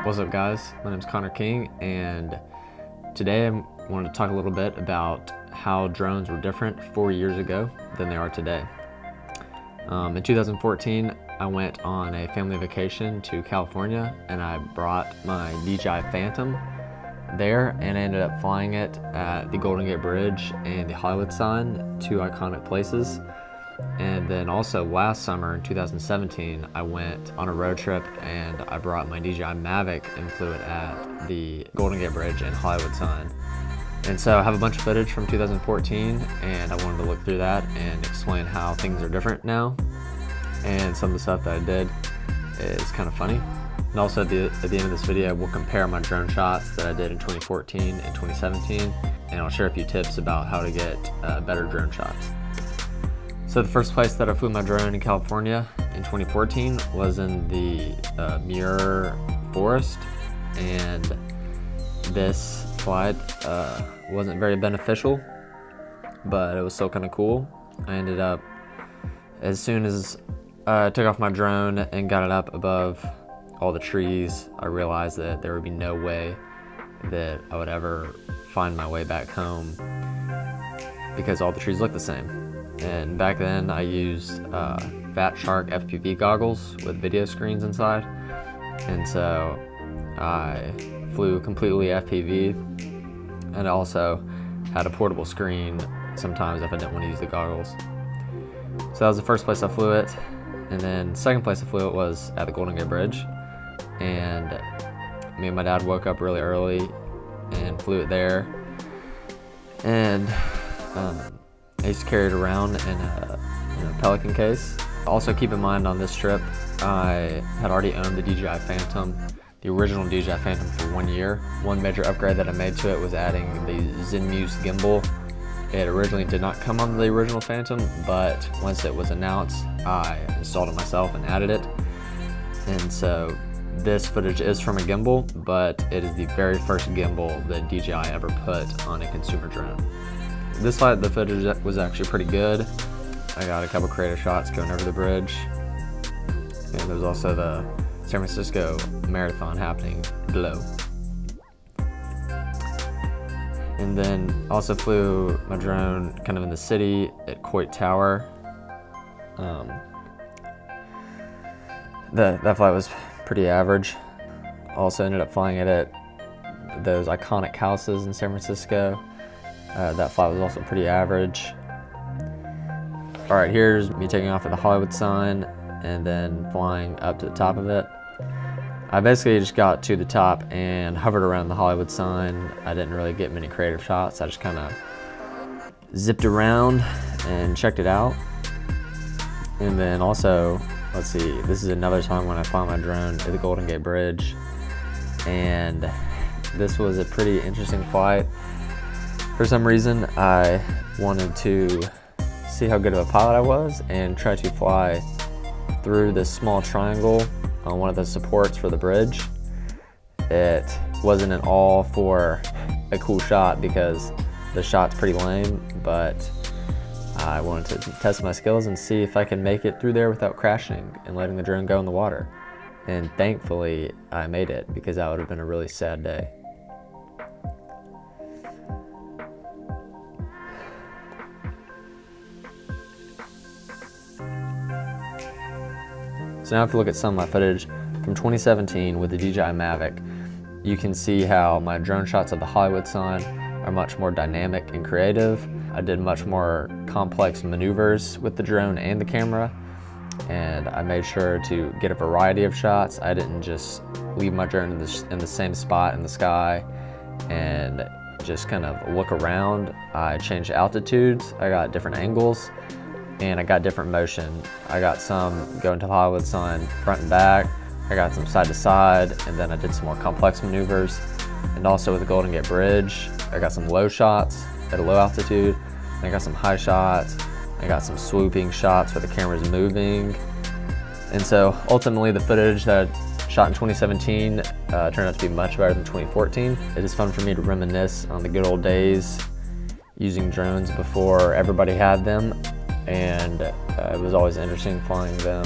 What's up guys, my name is Connor King, and today I wanted to talk a little bit about how drones were different 4 years ago than they are today. In 2014, I went on a family vacation to California and I brought my DJI Phantom there, and I ended up flying it at the Golden Gate Bridge and the Hollywood sign, two iconic places. And then also last summer in 2017, I went on a road trip and I brought my DJI Mavic and flew it at the Golden Gate Bridge and Hollywood sign. And so I have a bunch of footage from 2014 and I wanted to look through that and explain how things are different now. And some of the stuff that I did is kind of funny. And also at the end of this video, we'll compare my drone shots that I did in 2014 and 2017, and I'll share a few tips about how to get better drone shots. So the first place that I flew my drone in California in 2014 was in the Muir Forest, and this flight wasn't very beneficial, but it was still kind of cool. I ended up, as soon as I took off my drone and got it up above all the trees, I realized that there would be no way that I would ever find my way back home because all the trees look the same. And back then I used Fat Shark FPV goggles with video screens inside, and so I flew completely FPV, and I also had a portable screen sometimes if I didn't want to use the goggles. So that was the first place I flew it, and then the second place I flew it was at the Golden Gate Bridge, and me and my dad woke up really early and flew it there, and I used to carry it around in a Pelican case. Also keep in mind, on this trip I had already owned the DJI Phantom, the original DJI Phantom, for 1 year. One major upgrade that I made to it was adding the Zenmuse gimbal. It originally did not come on the original Phantom, but once it was announced, I installed it myself and added it. And so this footage is from a gimbal, but it is the very first gimbal that DJI ever put on a consumer drone. This flight, the footage was actually pretty good. I got a couple creative shots going over the bridge. And there was also the San Francisco Marathon happening below. And then also flew my drone kind of in the city at Coit Tower. That flight was pretty average. Also ended up flying it at those iconic houses in San Francisco. That flight was also pretty average. All right, here's me taking off at the Hollywood sign and then flying up to the top of it. I basically just got to the top and hovered around the Hollywood sign. I didn't really get many creative shots. I just kind of zipped around and checked it out. And then also, let's see, this is another time when I found my drone at the Golden Gate Bridge. And this was a pretty interesting flight. For some reason, I wanted to see how good of a pilot I was and try to fly through this small triangle on one of the supports for the bridge. It wasn't at all for a cool shot because the shot's pretty lame, but I wanted to test my skills and see if I can make it through there without crashing and letting the drone go in the water. And thankfully, I made it, because that would have been a really sad day. So now if you look at some of my footage from 2017 with the DJI Mavic, you can see how my drone shots of the Hollywood sign are much more dynamic and creative. I did much more complex maneuvers with the drone and the camera, and I made sure to get a variety of shots. I didn't just leave my drone in the same spot in the sky and just kind of look around. I changed altitudes, I got different angles, and I got different motion. I got some going to the Hollywood sign front and back, I got some side to side, and then I did some more complex maneuvers. And also with the Golden Gate Bridge, I got some low shots at a low altitude, and I got some high shots, I got some swooping shots where the camera's moving. And so ultimately the footage that I shot in 2017 turned out to be much better than 2014. It is fun for me to reminisce on the good old days using drones before everybody had them, and it was always interesting flying them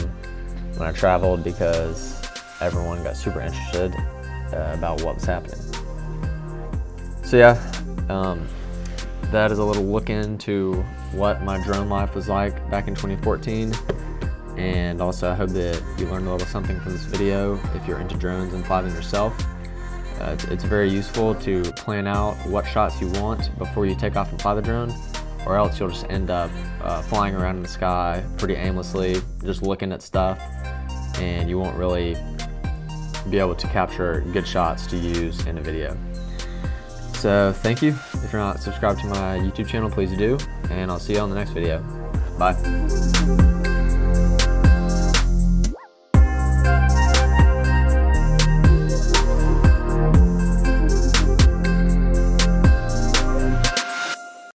when I traveled because everyone got super interested about what was happening. So yeah, that is a little look into what my drone life was like back in 2014. And also I hope that you learned a little something from this video if you're into drones and fly them yourself. It's very useful to plan out what shots you want before you take off and fly the drone, or else you'll just end up flying around in the sky pretty aimlessly, just looking at stuff, and you won't really be able to capture good shots to use in a video. So thank you. If you're not subscribed to my YouTube channel, please do, and I'll see you on the next video. Bye.